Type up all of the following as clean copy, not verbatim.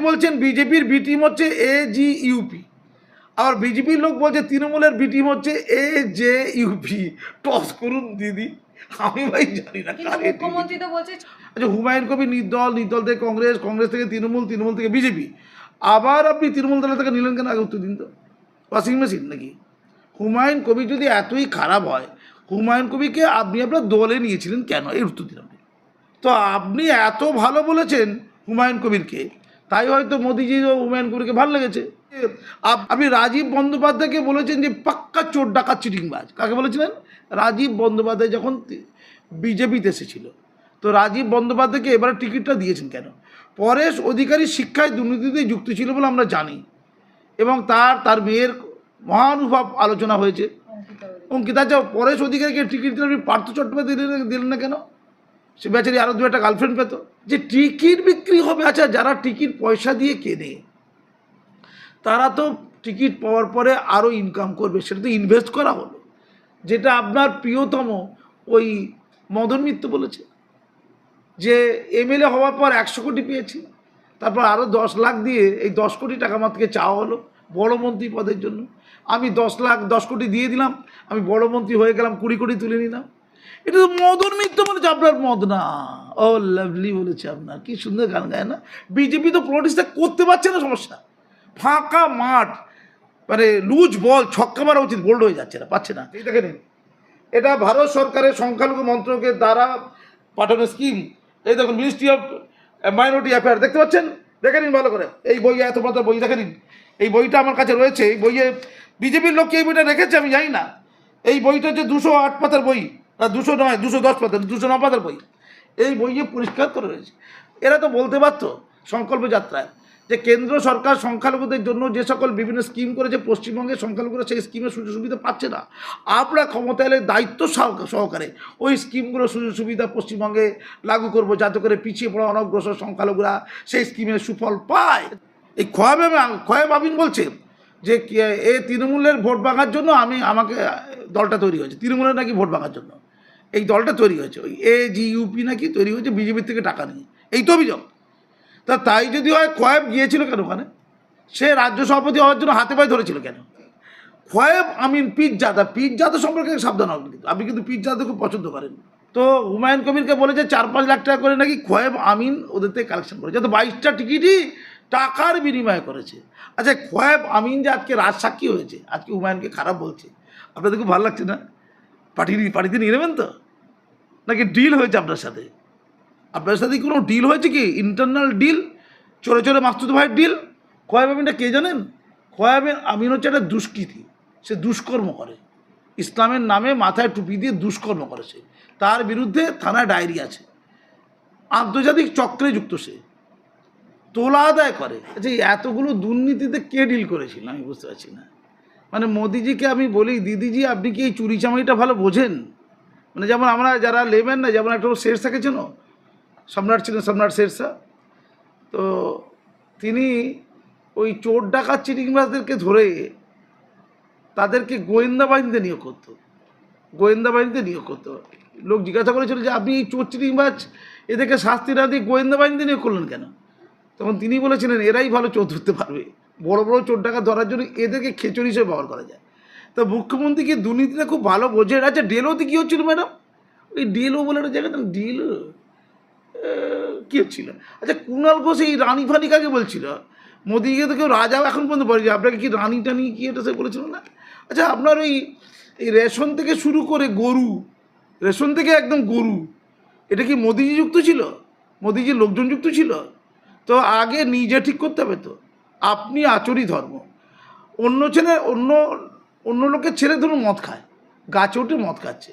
বলছেন বিজেপির B team হচ্ছে AGUP, আর বিজেপির লোক বলছে তৃণমূলের বি টিম হচ্ছে AJUP। টস করুন দিদি, আমি ভাই জানি না কার। মুখ্যমন্ত্রী তো বলছে আচ্ছা, হুমায়ুন কবির নির্দল, নির্দল থেকে কংগ্রেস, কংগ্রেস থেকে তৃণমূল, তৃণমূল থেকে বিজেপি, আবার আপনি তৃণমূল দলের থেকে নিলেন কেন? আগে উত্তর দিন তো। ওয়াশিং মেশিন নাকি? হুমায়ুন কবির যদি এতই খারাপ হয়, হুমায়ুন কবিরকে আপনি আপনার দলে নিয়েছিলেন কেন? এই উত্তর দিন আপনি। তো আপনি এত ভালো বলেছেন হুমায়ুন কবিরকে, তাই হয়তো মোদিজিরও হুমায়ুন কবিরকে ভালো লেগেছে। আপনি রাজীব বন্দ্যোপাধ্যায়কে বলেছেন যে পাক্কা চোর ডাকাত চিটিংবাজ। কাকে বলেছিলেন? রাজীব বন্দ্যোপাধ্যায় যখন বিজেপিতে এসেছিল, তো রাজীব বন্দ্যোপাধ্যায়কে এবারে টিকিটটা দিয়েছেন কেন? পরেশ অধিকারী শিক্ষায় দুর্নীতিতে যুক্ত ছিল বলে আমরা জানি, এবং তার মেয়ের মহানুভব আলোচনা হয়েছে। অঙ্কিতা, যা পরেশ অধিকারীকে টিকিট দিলেন, আপনি পার্থ চট্টোপাধ্যায় দিলেন না কেন? সে বেচারি আরও দু একটা গার্লফ্রেন্ড পেত। যে টিকিট বিক্রি হবে, আচ্ছা যারা টিকিট পয়সা দিয়ে কেনে তারা তো টিকিট পাওয়ার পরে আরও ইনকাম করবে, সেটা তো ইনভেস্ট করা হলো। যেটা আপনার প্রিয়তম ওই মদন মিত্র বলেছে যে MLA হওয়ার পর 100 কোটি পেয়েছি, তারপর আরও 10 লাখ দিয়ে এই 10 কোটি টাকা আমার থেকে চাওয়া হলো বড় মন্ত্রী পদের জন্য। আমি 10 কোটি দিয়ে দিলাম, আমি বড় মন্ত্রী হয়ে গেলাম, 20 কোটি তুলে নিলাম। এটা তো মদন মিত্র বলেছে, আপনার মদ না। ও লাভলি বলেছে আপনার, কি সুন্দর গান গায় না? বিজেপি তো পলিটিক্সটা করতে পারছে না, সমস্যা। ফাঁকা মাঠ, মানে লুজ বল, ছক্কা মারা উচিত, বোল্ড হয়ে যাচ্ছে না, পাচ্ছে না। এই দেখে নিন, এটা ভারত সরকারের সংখ্যালঘু মন্ত্রকের দ্বারা পাঠানো স্কিম। এই দেখুন, মিনিস্ট্রি অফ মাইনরিটি অ্যাফেয়ার, দেখতে পাচ্ছেন? দেখে নিন ভালো করে, এই বই, এত বড় বই দেখে নিন। এই বইটা আমার কাছে রয়েছে। এই বইয়ে বিজেপির লোককে এই বইটা রেখেছে আমি জানি না। এই বইটা হচ্ছে 208 পাতার বই, 200 নয়, 210 পাতার, 209 পাতার বই। এই বইয়ে পরিষ্কার করে রয়েছে। এরা তো বলতে পারতো সংকল্প যাত্রায় যে কেন্দ্র সরকার সংখ্যালঘুদের জন্য যে সকল বিভিন্ন স্কিম করেছে, পশ্চিমবঙ্গের সংখ্যালঘুরা সেই স্কিমের সুযোগ সুবিধা পাচ্ছে না। আমরা ক্ষমতা এলে দায়িত্ব সহকারে ওই স্কিমগুলো সুযোগ সুবিধা পশ্চিমবঙ্গে লাগু করব, যাতে করে পিছিয়ে পড়া অনগ্রসর সংখ্যালঘুরা সেই স্কিমের সুফল পায়। এই খোয়েব আমিন বলছে যে এ তৃণমূলের ভোট ভাঙার জন্য আমাকে দলটা তৈরি হয়েছে, তৃণমূলের নাকি ভোট ভাঙার জন্য এই দলটা তৈরি হয়েছে। ওই AGUP নাকি তৈরি হয়েছে বিজেপির থেকে টাকা নিয়ে, এই তো অভিযোগ। তাই যদি হয়, খোয়েব গিয়েছিল কেন ওখানে? সে রাজ্য সভাপতি হওয়ার জন্য হাতে পায়ে ধরেছিল কেন? খোয়েব আমিন পিজ্জাদা সম্পর্কে সাবধান হবেন, কিন্তু আপনি কিন্তু পিজ্জাদা খুব পছন্দ করেন। তো হুমায়ুন কবিরকে বলেছে 4-5 লাখ টাকা করে নাকি খোয়েব আমিন ওদের থেকে কালেকশন করেছে, তো 22টা টিকিটই টাকার বিনিময়ে করেছে। আচ্ছা, খোয়েব আমিন যে আজকে রাজসাক্ষী হয়েছে, আজকে হুমায়ুনকে খারাপ বলছে, আপনাদের খুব ভালো লাগছে না? পার্টিতে নিয়ে নেবেন তো, নাকি ডিল হয়েছে আপনার সাথে? আপনার সাথে কোনো ডিল হয়েছে কি? ইন্টারনাল ডিল, চোরে চোরে মাসুদ ভাইয়ের ডিল? খোয়েব আমিনটা কে জানেন? খোয়েব আমিন হচ্ছে একটা দুষ্কৃতী, সে দুষ্কর্ম করে, ইসলামের নামে মাথায় টুপি দিয়ে দুষ্কর্ম করে। সে, তার বিরুদ্ধে থানায় ডায়েরি আছে, আন্তর্জাতিক চক্রে যুক্ত, সে তোলা আদায় করে। আচ্ছা, এতগুলো দুর্নীতিতে কে ডিল করেছিল আমি বুঝতে পারছি না। মানে মোদিজিকে আমি বলি, দিদিজি আপনি কি এই চুরি চামারিটা ভালো বোঝেন? মানে যেমন আমরা যারা লেবেন না, যেমন একটা শেরশাকে চেনো, সম্রাট ছিলেন, সম্রাট শেরশাহ। তো তিনি ওই চোর ডাকাত চিটিংবাজদেরকে ধরে তাদেরকে গোয়েন্দা বাহিনীতে নিয়োগ করতো। লোক জিজ্ঞাসা করেছিল যে আপনি এই চোর চিটিংবাজ এদেরকে শাস্তি না দিয়ে গোয়েন্দা বাহিনীতে নিয়োগ করলেন কেন? তখন তিনি বলেছিলেন এরাই ভালো চোর ধরতে পারবে, বড় বড় চোর ডাকাত ধরার জন্য এদেরকে খেচড়ি হিসেবে ব্যবহার করা যায়। তো মুখ্যমন্ত্রী কি দুর্নীতিটা খুব ভালো বোঝে। আচ্ছা, ডেলোতে কী হচ্ছিল ম্যাডাম? ওই ডেলো বলে একটা জায়গাটা, ডেলো কী হচ্ছিল? আচ্ছা, কুণাল ঘোষ এই রানী ফানি কাকে বলছিল? মোদিকে তো কেউ রাজাও এখন পর্যন্ত বলে যে আপনাকে কি রানী টানি কি এটা সে বলেছিল না? আচ্ছা, আপনার এই রেশন থেকে শুরু করে গরু, রেশন থেকে একদম গরু, এটা কি মোদিজি যুক্ত ছিল? মোদিজির লোকজন যুক্ত ছিল? তো আগে নিজে ঠিক করতে হবে। তো আপনি আচরি ধর্ম, অন্য লোকের ছেলে ধরুন মদ খায়, গাছে উঠে মদ খাচ্ছে,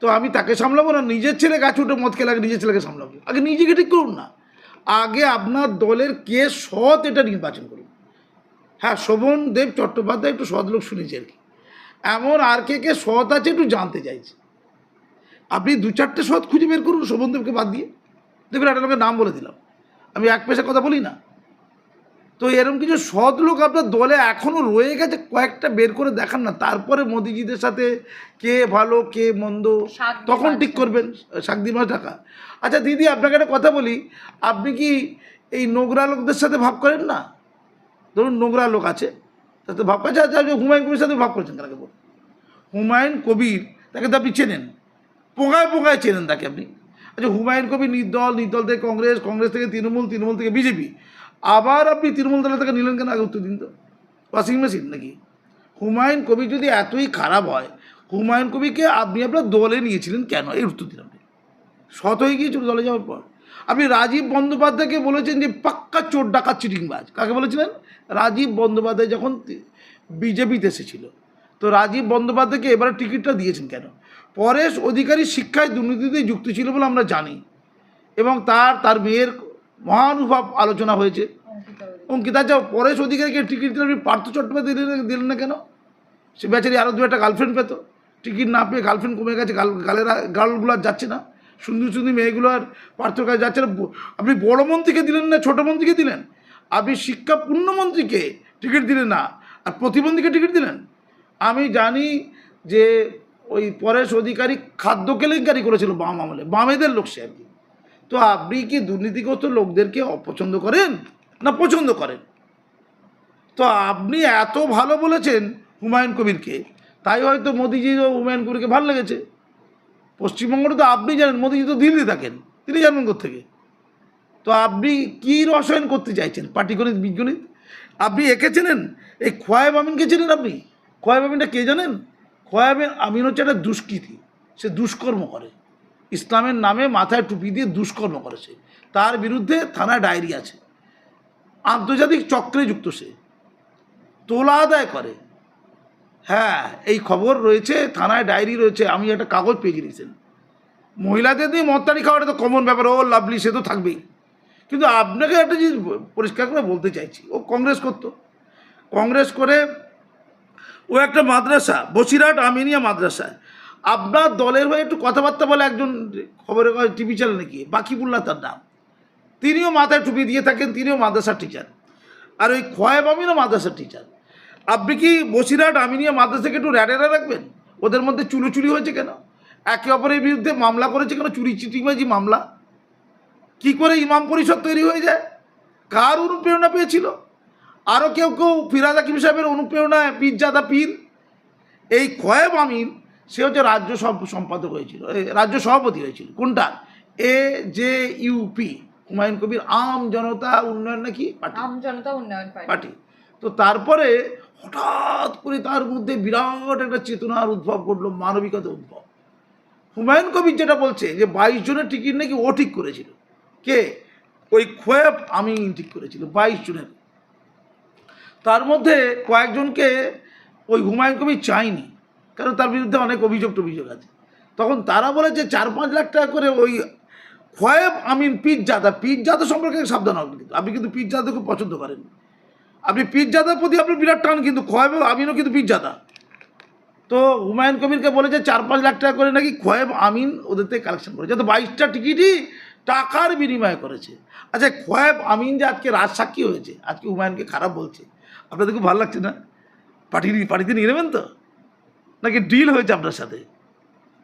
তো আমি তাকে সামলাবো না? নিজের ছেলে গাছে উঠে মদ খেলে আগে নিজের ছেলেকে সামলাবো? আগে নিজেকে ঠিক করুন না, আগে আপনার দলের কে সৎ এটা নির্বাচন করুন। হ্যাঁ, শোভনদেব চট্টোপাধ্যায় একটু সৎ লোক শুনেছি আর কি, এমন আর কে সৎ আছে একটু জানতে চাইছি। আপনি 2-4টে সৎ খুঁজে বের করুন শোভনদেবকে বাদ দিয়ে। দেখুন, একটা লোকের নাম বলে দিলাম, আমি এক পেশার কথা বলি না। তো এরকম কিছু সৎ লোক আপনার দলে এখনও রয়ে গেছে, কয়েকটা বের করে দেখান না, তারপরে মোদিজিদের সাথে কে ভালো কে মন্দ তখন ঠিক করবেন। শাকদি মাছ টাকা। আচ্ছা দিদি, আপনাকে একটা কথা বলি, আপনি কি এই নোংরা লোকদের সাথে ভাব করেন না? ধরুন নোংরা লোক আছে, তাতে ভাব করেছে। আচ্ছা, হুমায়ুন কবির সাথে ভাব করেছেন কেন? বলুন, হুমায়ুন কবির তাকে তো আপনি চেনেন, পোঙায় পোঙায় চেনেন তাকে আপনি। আচ্ছা, হুমায়ুন কবির নির্দল, নির্দল থেকে কংগ্রেস, কংগ্রেস থেকে তৃণমূল, তৃণমূল থেকে বিজেপি, আবার আপনি তৃণমূল দলে থেকে নিলেন কেন? আগে উত্তর দিন তো। ওয়াশিং মেশিন নাকি? হুমায়ুন কবির যদি এতই খারাপ হয়, হুমায়ুন কবিরকে আপনি আপনার দলে নিয়েছিলেন কেন? এই উত্তর দিন আপনি। শত হয়ে গিয়েছিল দলে যাওয়ার পর। আপনি রাজীব বন্দ্যোপাধ্যায়কে বলেছেন যে পাক্কা চোর ডাকাত চিটিংবাজ। কাকে বলেছিলেন? রাজীব বন্দ্যোপাধ্যায় যখন বিজেপিতে এসেছিল, তো রাজীব বন্দ্যোপাধ্যায়কে এবারে টিকিটটা দিয়েছেন কেন? পরেশ অধিকারী শিক্ষায় দুর্নীতিতে যুক্ত ছিল বলে আমরা জানি, এবং তার মেয়ের মহানুভব আলোচনা হয়েছে। অঙ্কিতা, যা পরেশ অধিকারীকে টিকিট দিলে আপনি পার্থ চট্টোপাধ্যায় দিলেন না কেন? সে বেচারি আরও দু একটা গার্লফ্রেন্ড পেত, টিকিট না পেয়ে গার্লফ্রেন্ড কমে গেছে, গার্লগুলো আর যাচ্ছে না, সুন্দর সুন্দর মেয়েগুলো আর পার্থর কাছে যাচ্ছে না। আপনি বড় মন্ত্রীকে দিলেন না, ছোটো মন্ত্রীকে দিলেন? আপনি শিক্ষা পূর্ণমন্ত্রীকে টিকিট দিলেন না, আর প্রতিবন্ধীকে টিকিট দিলেন। আমি জানি যে ওই পরেশ অধিকারী খাদ্য কেলেঙ্কারি করেছিল বাম আমলে, বামেদের লোক সে আর কি। তো আপনি কি দুর্নীতিগ্রস্ত লোকদেরকে অপছন্দ করেন না পছন্দ করেন? তো আপনি এত ভালো বলেছেন হুমায়ুন কবিরকে, তাই হয়তো মোদিজিরও হুমায়ুন কবিরকে ভালো লেগেছে। পশ্চিমবঙ্গটা তো আপনি জানেন, মোদিজি তো দিল্লি থাকেন, তিনি জানবেন কোত্থেকে? তো আপনি কী রসায়ন করতে চাইছেন? পাটিগণিত, বীজগণিত? আপনি একে চেনেন? এই খোয়াব আমিনকে চেনেন আপনি? খোয়াব আমিনটা কে জানেন? খোয়াব আমিন হচ্ছে একটা দুষ্কৃতী, সে দুষ্কর্ম করে, ইসলামের নামে মাথায় টুপি দিয়ে দুষ্কর্ম করেছে, তার বিরুদ্ধে থানায় ডায়েরি আছে, আন্তর্জাতিক চক্রে যুক্ত, সে তোলা আদায় করে। হ্যাঁ, এই খবর রয়েছে, থানায় ডায়েরি রয়েছে, আমি একটা কাগজ পেয়ে গিয়েছেন। মহিলাদের দিয়ে মদতানি খাওয়াটা তো কমন ব্যাপার, ও লাভলি, সে তো থাকবেই। কিন্তু আপনাকে একটা জিনিস পরিষ্কার করে বলতে চাইছি, ও কংগ্রেস করতো, কংগ্রেস করে ও একটা মাদ্রাসা, বসিরহাট আমিনিয়া মাদ্রাসায় আপনার দলের হয়ে একটু কথাবার্তা বলে একজন খবরের টিভি চ্যানেলে গিয়ে, বাকিবুল্লাহ তার নাম, তিনিও মাথায় টুপি দিয়ে থাকেন, তিনিও মাদ্রাসার টিচার, আর ওই খোয়াব আমিনও মাদ্রাসার টিচার। আপনি কি বসিরহাট আমিনিয়া মাদ্রাসাকে একটু র্যাডেরা রাখবেন? ওদের মধ্যে চুরি হয়েছে কেন? একে অপরের বিরুদ্ধে মামলা করেছে কেন? চুরি চিটিংবাজি মামলা। কি করে ইমাম পরিষদ তৈরি হয়ে যায়? কার অনুপ্রেরণা পেয়েছিল? আরও কেউ ফিরাদ হাকিম সাহেবের অনুপ্রেরণায় পীরজাদা পীর। এই খোয়াব আমিন, সে হচ্ছে রাজ্য সম্পাদক হয়েছিল, রাজ্য সভাপতি হয়েছিল। কোনটা? AJUP, হুমায়ুন কবির আম জনতা উন্নয়ন নাকি পার্টি, আম জনতা উন্নয়ন পার্টি। তো তারপরে হঠাৎ করে তার মধ্যে বিরাট একটা চেতনার উদ্ভব ঘটলো, মানবিকতার উদ্ভব। হুমায়ুন কবির যেটা বলছে যে 22 জনের টিকিট নাকি ও ঠিক করেছিল। কে? ওই খোয়াব আমিন ঠিক করেছিল 22 জনের। তার মধ্যে কয়েকজনকে ওই হুমায়ুন কবির চায়নি, কারণ তার বিরুদ্ধে অনেক অভিযোগ আছে। তখন তারা বলেছে 4-5 লাখ টাকা করে ওই খোয়াব আমিন পীরজাদা সম্পর্কে সাবধান হবেন। কিন্তু আপনি কিন্তু পীরজাদা খুব পছন্দ করেন, আপনি পীরজাদার প্রতি আপনার বিরাট টান, কিন্তু খোয়াব আমিনও কিন্তু পীরজাদা। তো হুমায়ুন কবিরকে বলেছে 4-5 লাখ টাকা করে নাকি খোয়াব আমিন ওদের থেকে কালেকশন করেছে, তো 22টা টিকিটই টাকার বিনিময়ে করেছে। আচ্ছা, খোয়াব আমিন যে আজকে রাজসাক্ষী হয়েছে, আজকে হুমায়ুনকে খারাপ বলছে, আপনাদের খুব ভালো লাগছে না? পার্টিতে নিয়ে নেবেন তো, নাকি ডিল হয়েছে আপনার সাথে?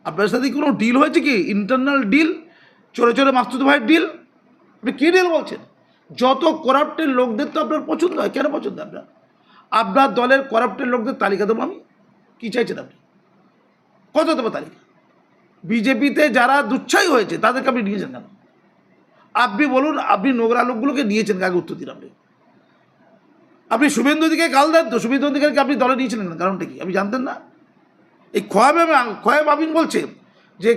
আপনার সাথে কোনো ডিল হয়েছে কি? ইন্টারনাল ডিল, চোরে মাসুদ ভাইয়ের ডিল? আপনি কী ডিল বলছেন? যত করাপ্টের লোকদের তো আপনার পছন্দ হয়। কেন পছন্দ আপনার? আপনার দলের করাপ্টের লোকদের তালিকা দেবো আমি। কী চাইছেন আপনি? কত দেবো তালিকা? বিজেপিতে যারা দুচ্ছাই হয়েছে তাদেরকে আপনি নিয়েছেন কেন? আপনি বলুন, আপনি নোংরা লোকগুলোকে নিয়েছেন, আগে উত্তর দিন। আপনি শুভেন্দু অধিকারীকে গাল দেন তো, শুভেন্দু অধিকারীকে আপনি দলে নিয়েছিলেন না, কারণটা কি আপনি জানতেন না? এই খোয়াব আমিন বলছে যে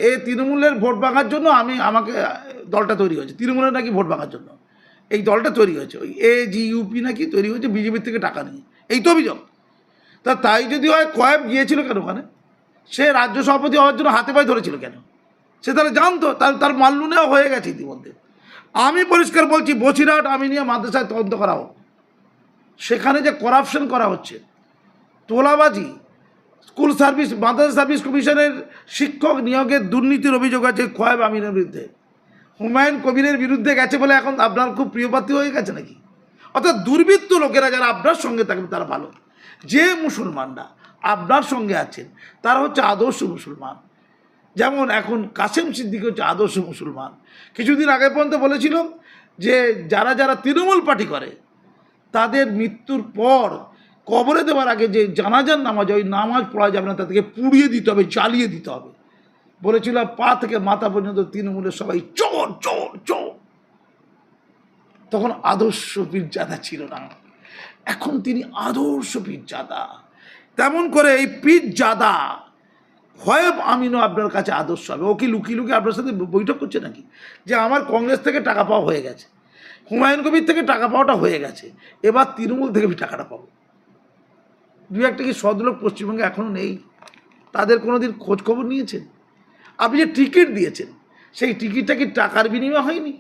এ তৃণমূলের ভোট ভাঙার জন্য আমাকে দলটা তৈরি হয়েছে, তৃণমূলের নাকি ভোট ভাঙার জন্য এই দলটা তৈরি হয়েছে, ওই AJUP নাকি তৈরি হয়েছে বিজেপির থেকে টাকা নিয়ে, এই তো অভিযোগ। তাই যদি হয়, খোয়াব গিয়েছিল কেন ওখানে? সে রাজ্য সভাপতি হওয়ার জন্য হাতে পায়ে ধরেছিল কেন? সে তাহলে জানতো, তার মাল্লু নেওয়া হয়ে গেছে ইতিমধ্যে। আমি পরিষ্কার বলছি, বসিরহাট আমিনিয়া মাদ্রাসায় তদন্ত করা হোক, সেখানে যে করাপশন করা হচ্ছে, তোলাবাজি, স্কুল সার্ভিস, মাদ্রাসা সার্ভিস কমিশনের শিক্ষক নিয়োগের দুর্নীতির অভিযোগ আছে খোয়াব আমিনের বিরুদ্ধে। হুমায়ুন কবিরের বিরুদ্ধে গেছে বলে এখন আপনার খুব প্রিয়পাত্রী হয়ে গেছে নাকি? অর্থাৎ দুর্বৃত্ত লোকেরা যারা আপনার সঙ্গে থাকবে তারা ভালো। যে মুসলমানরা আপনার সঙ্গে আছেন তারা হচ্ছে আদর্শ মুসলমান। যেমন এখন কাসেম সিদ্দিকী হচ্ছে আদর্শ মুসলমান। কিছুদিন আগে পর্যন্ত বলেছিল যে যারা যারা তৃণমূল পার্টি করে তাদের মৃত্যুর পর কবরে দেওয়ার আগে যে জানাজার নামাজ, ওই নামাজ পড়া যাবে না, তাদেরকে পুড়িয়ে দিতে হবে, জ্বালিয়ে দিতে হবে। বলেছিল পা থেকে মাথা পর্যন্ত তৃণমূলের সবাই চোর চোর চোর। তখন আদর্শ পীরজাদা ছিল না, এখন তিনি আদর্শ পীরজাদা। তেমন করে এই পীরজাদা হয়েব আমিনও আপনার কাছে আদর্শ হবে। ও কি লুকিয়ে লুকিয়ে আপনার সাথে বৈঠক করছে নাকি যে আমার কংগ্রেস থেকে টাকা পাওয়া হয়ে গেছে, হুমায়ুন কবির থেকে টাকা পাওয়াটা হয়ে গেছে, এবার তৃণমূল থেকে আমি টাকাটা পাবো? দু একটা কি সদলোক পশ্চিমবঙ্গে এখনও নেই? তাদের কোনো দিন খোঁজ খবর নিয়েছেন? আপনি যে টিকিট দিয়েছেন সেই টিকিটটা কি টাকার বিনিময় হয়নি?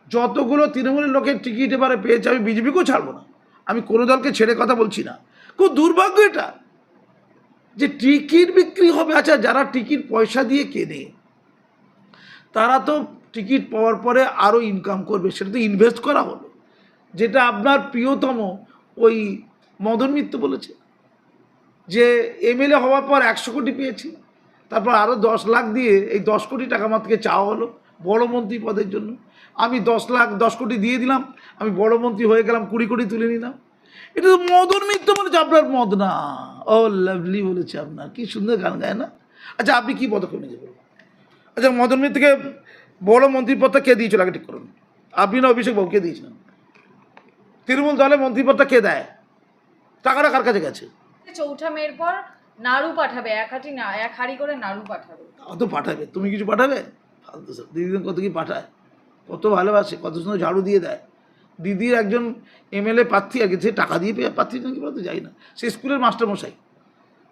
যতগুলো তৃণমূলের লোকের টিকিট এবারে পেয়েছে, আমি বিজেপিকেও ছাড়বো না, আমি কোনো দলকে ছেড়ে কথা বলছি না। খুব দুর্ভাগ্য এটা যে টিকিট বিক্রি হবে। আচ্ছা, যারা টিকিট পয়সা দিয়ে কেনে তারা তো টিকিট পাওয়ার পরে আরও ইনকাম করবে, সেটা তো ইনভেস্ট করা হলো। যেটা আপনার প্রিয়তম ওই মদন মিত্র বলেছে যে এমএলএ হওয়ার পর 100 কোটি পেয়েছি, তারপর আরও 10 লাখ দিয়ে এই 10 কোটি টাকা আমার থেকে চাওয়া হলো বড় মন্ত্রী পদের জন্য। আমি 10 কোটি দিয়ে দিলাম, আমি বড় মন্ত্রী হয়ে গেলাম, 20 কোটি তুলে নিলাম। এটা তো মদন মিত্র বলেছে, আপনার মদ না। ও লাভলি বলেছে, আপনার কি সুন্দর গান গায় না? আচ্ছা, আপনি কি পদক্ষেপ নিয়েছে বলুন? আচ্ছা, মদন মিত্রকে বড় মন্ত্রী পদটা কে দিয়েছিল আগে ঠিক করুন? আপনি না অভিষেক বাবু? কে দিয়েছিলেন? তৃণমূল দলে মন্ত্রী পদটা কে দেয়? টাকাটা কার কাছে গেছে? 4ঠা মের পর নাড়ু পাঠাবে, এক হাড়ি করে নাড়ু পাঠাবে। কত পাঠাবে? তুমি কিছু পাঠাবে? ফালতু সব। দিদি কত কি পাঠায়, কত ভালোবাসে, কত সুন্দর ঝাড়ু দিয়ে দেয়। দিদির একজন এমএলএ প্রার্থী আর কি, সে টাকা দিয়ে পেয়ে প্রার্থী নাকি বলতে যাই না, সে স্কুলের মাস্টারমশাই,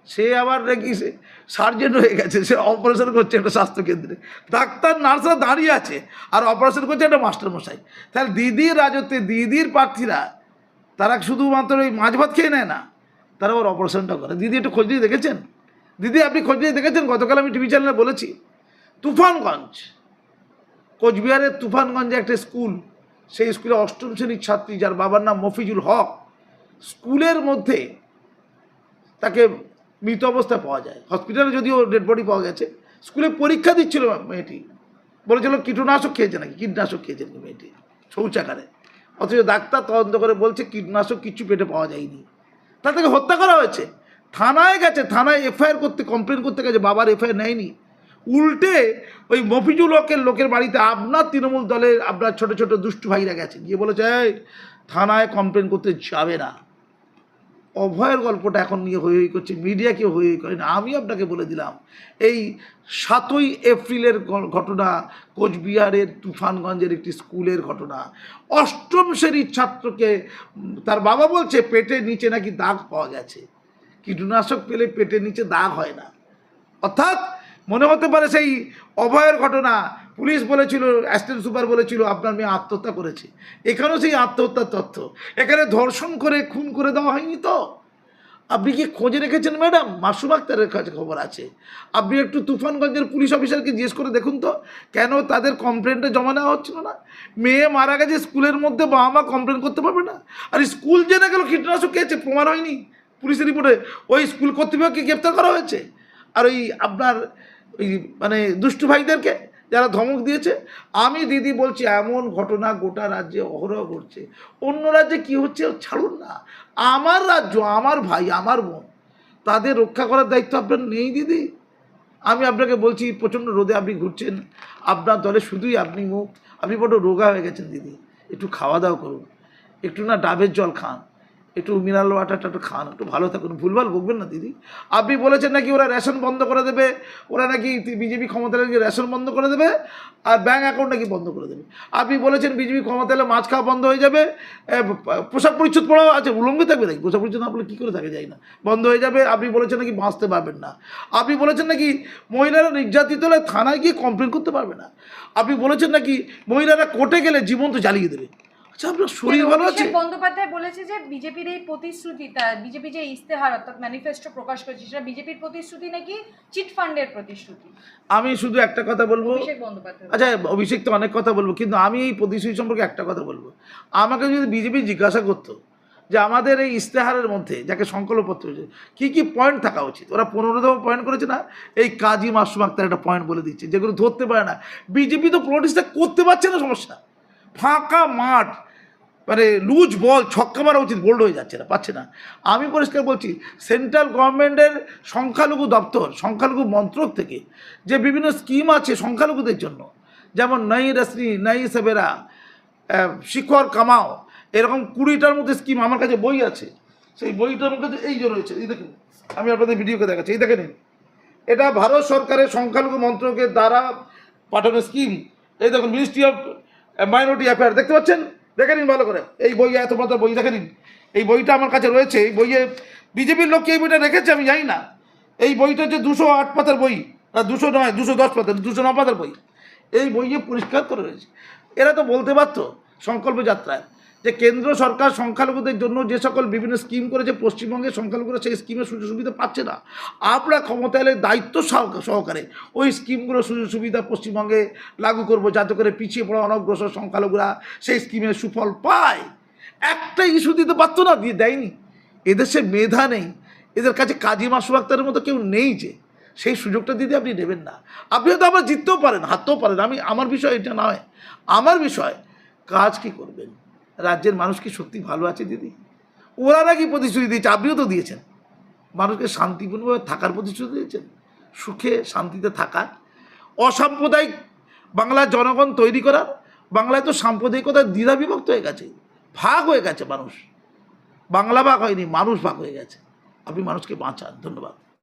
সে আবার নাকি সে সার্জেন্ট হয়ে গেছে, সে অপারেশন করছে একটা স্বাস্থ্যকেন্দ্রে, ডাক্তার নার্সরা দাঁড়িয়ে আছে আর অপারেশন করছে একটা মাস্টারমশাই। তাহলে দিদির রাজত্বে দিদির প্রার্থীরা তারা শুধুমাত্র ওই মাছ ভাত খেয়ে নেয় না, তারা ওর অপারেশনটা করে। দিদি একটু খোঁজ নিয়ে দেখেছেন? দিদি আপনি খোঁজ নিয়ে দেখেছেন? গতকাল আমি টিভি চ্যানেলে বলেছি, তুফানগঞ্জ, কোচবিহারের তুফানগঞ্জে একটা স্কুল, সেই স্কুলে 8ম শ্রেণীর ছাত্রী যার বাবার নাম মফিজুল হক, স্কুলের মধ্যে তাকে মৃত অবস্থায় পাওয়া যায়। হসপিটালে যদিও ডেড বডি পাওয়া গেছে। স্কুলে পরীক্ষা দিচ্ছিল মেয়েটি, বলেছিল কীটনাশক খেয়েছে নাকি, কীটনাশক খেয়েছে নাকি মেয়েটি শৌচাগারে, অথচ ডাক্তার তদন্ত করে বলছে কীটনাশক কিছু পেটে পাওয়া যায়নি। তা তাকে হত্যা করা হয়েছে। থানায় গেছে, থানায় এফআইআর করতে, কমপ্লেন করতে গেছে, বাবার এফআইআর নেয়নি। উল্টে ওই মফিজুল হকের লোকের বাড়িতে আপনার তৃণমূল দলের আপনার ছোটো ছোটো দুষ্টু ভাইরা গেছে, গিয়ে বলেছে এই থানায় কমপ্লেন করতে যাবে না। অভয়ের গল্পটা এখন নিয়ে হই হই করছে, মিডিয়া কেউ হই হই করে না। আমি আপনাকে বলে দিলাম, এই 7ই এপ্রিলের ঘটনা, কোচবিহারের তুফানগঞ্জের একটি স্কুলের ঘটনা। 8ম শ্রেণীর ছাত্রকে তার বাবা বলছে পেটের নিচে নাকি দাগ পাওয়া গেছে। কীটনাশক পেলে পেটের নিচে দাগ হয় না, অর্থাৎ মনে হতে পারে সেই অভয়ের ঘটনা। পুলিশ বলেছিল, অ্যাসিস্ট্যান্ট সুপার বলেছিল আপনার মেয়ে আত্মহত্যা করেছে। এখানেও সেই আত্মহত্যার তথ্য, এখানে ধর্ষণ করে খুন করে দেওয়া হয়নি তো। আপনি কি খোঁজে রেখেছেন ম্যাডাম? মাসুম আক্তারের কাছে খবর আছে, আপনি একটু তুফানগঞ্জের পুলিশ অফিসারকে জিজ্ঞেস করে দেখুন তো কেন তাদের কমপ্লেনটা জমা নেওয়া হচ্ছিল না। মেয়ে মারা গেছে, স্কুলের মধ্যে বাবা মা কমপ্লেন করতে পারবে না? আর স্কুল জেনে গেল কীটনাশক খেয়েছে, প্রমাণ হয়নি পুলিশের রিপোর্টে, ওই স্কুল কর্তৃপক্ষকে গ্রেপ্তার করা হয়েছে। আর ওই আপনার ওই মানে দুষ্টু ভাইদেরকে যারা ধমক দিয়েছে, আমি দিদি বলছি এমন ঘটনা গোটা রাজ্যে অহরহ ঘটছে। অন্য রাজ্যে কি হচ্ছে ছাড়ুন না, আমার রাজ্য, আমার ভাই, আমার বোন, তাদের রক্ষা করার দায়িত্ব আপনার নেই দিদি? আমি আপনাকে বলছি, প্রচণ্ড রোদে আপনি ঘুরছেন, আপনার দলে শুধুই আপনি মুখ, আপনি বড় রোগা হয়ে গেছেন দিদি। একটু খাওয়া দাওয়া করুন, একটু না ডাবের জল খান, একটু মিনারেল ওয়াটারটা একটু খান, একটু ভালো থাকুন, ভুলভাল বকবেন না দিদি। আপনি বলেছেন নাকি ওরা রেশন বন্ধ করে দেবে, ওরা নাকি বিজেপি ক্ষমতায় নাকি রেশন বন্ধ করে দেবে আর ব্যাঙ্ক অ্যাকাউন্ট নাকি বন্ধ করে দেবে। আপনি বলেছেন বিজেপি ক্ষমতায় এলে মাছ খাওয়া বন্ধ হয়ে যাবে, পোশাক পরিচ্ছদ পড়া আছে উলঙ্গে থাকবে নাকি, পোশাক পরিচ্ছদ না পড়লে কী করে থাকে যায় না, বন্ধ হয়ে যাবে। আপনি বলেছেন নাকি বাঁচতে পারবেন না। আপনি বলেছেন নাকি মহিলারা নির্যাতিত হলে থানায় গিয়ে কমপ্লেন করতে পারবে না। আপনি বলেছেন নাকি মহিলারা কোর্টে গেলে জীবন্ত জ্বালিয়ে দেবে। আচ্ছা, আপনার শরীর ভালো আছে? অভিষেক বন্দ্যোপাধ্যায় বলেছে যে বিজেপির এই প্রতিশ্রুতি, বিজেপি যে ইস্তেহার অর্থাৎ ম্যানিফেস্টো প্রকাশ করেছে, সেটা বিজেপির প্রতিশ্রুতি নাকি চিট ফান্ডের প্রতিশ্রুতি। আমি শুধু একটা কথা বলবো, অভিষেক বন্দ্যোপাধ্যায়। আচ্ছা অভিষেক তো অনেক কথা বলবো, কিন্তু আমি এই প্রতিশ্রুতি সম্পর্কে একটা কথা বলবো। আমাকে যদি বিজেপি জিজ্ঞাসা করতো যে আমাদের এই ইস্তেহারের মধ্যে যাকে সংকল্পপত্র হয়েছে কী কী পয়েন্ট থাকা উচিত, ওরা 15তম পয়েন্ট করেছে না, এই কাজী মাসুম আক্তার একটা পয়েন্ট বলে দিচ্ছে যেগুলো ধরতে পারে না। বিজেপি তো পলিটিক্সটা করতে পারছে না, সমস্যা ফাঁকা মাঠ, মানে লুজ বল, ছক্কা মারা উচিত, বোল্ড হয়ে যাচ্ছে না, পাচ্ছে না। আমি পরিষ্কার বলছি, সেন্ট্রাল গভর্নমেন্টের সংখ্যালঘু দপ্তর, সংখ্যালঘু মন্ত্রক থেকে যে বিভিন্ন স্কিম আছে সংখ্যালঘুদের জন্য, যেমন নই রশ্মি, নই সেবেরা, শিখর কামাও, এরকম 20টার মধ্যে স্কিম আমার কাছে বই আছে। সেই বইটার মধ্যে এই যে রয়েছে, এই দেখুন, আমি আপনাদের ভিডিওকে দেখাচ্ছি, এই দেখে নিন, এটা ভারত সরকারের সংখ্যালঘু মন্ত্রকের দ্বারা পাঠানো স্কিম। এই দেখুন, মিনিস্ট্রি অফ মাইনরিটি অ্যাফেয়ার, দেখতে পাচ্ছেন, দেখে নিন ভালো করে, এই বই, এত বড় বই দেখে নিন। এই বইটা আমার কাছে রয়েছে, এই বইয়ে বিজেপির লোক কি এই বইটা রেখেছে আমি জানি না। এই বইটা হচ্ছে 208 পাতার বই, 200 নয়, 210 পাতার, 209 পাতার বই। এই বইয়ে পরিষ্কার করে রয়েছে। এরা তো বলতে পারতো সংকল্প যাত্রায় যে কেন্দ্র সরকার সংখ্যালঘুদের জন্য যে সকল বিভিন্ন স্কিম করেছে, পশ্চিমবঙ্গের সংখ্যালঘুরা সেই স্কিমের সুযোগ সুবিধা পাচ্ছে না। আমরা ক্ষমতা এলে দায়িত্ব সহকারে ওই স্কিমগুলো সুযোগ সুবিধা পশ্চিমবঙ্গে লাগু করব, যাতে করে পিছিয়ে পড়া অনগ্রসর সংখ্যালঘুরা সেই স্কিমের সুফল পায়। একটা ইস্যু দিতে পারতো না, দিয়ে দেয়নি। এদেশে মেধা নেই, এদের কাছে কাজী মাসুদ আক্তারের মতো কেউ নেই যে সেই সুযোগটা দিতে আপনি নেবেন না। আপনি হয়তো আবার জিততেও পারেন, হারতেও পারেন, আমার বিষয় এটা নয়। আমার বিষয় কাজ কি করবেন, রাজ্যের মানুষ কি সত্যি ভালো আছে দিদি? ওরা নাকি প্রতিশ্রুতি দিয়েছে, আপনিও তো দিয়েছেন, মানুষকে শান্তিপূর্ণভাবে থাকার প্রতিশ্রুতি দিয়েছেন, সুখে শান্তিতে থাকার, অসাম্প্রদায়িক বাংলার জনগণ তৈরি করার। বাংলায় তো সাম্প্রদায়িকতার দ্বিধা বিভক্ত হয়ে গেছে, ভাগ হয়ে গেছে মানুষ। বাংলা ভাগ হয়নি, মানুষ ভাগ হয়ে গেছে। আপনি মানুষকে বাঁচান। ধন্যবাদ।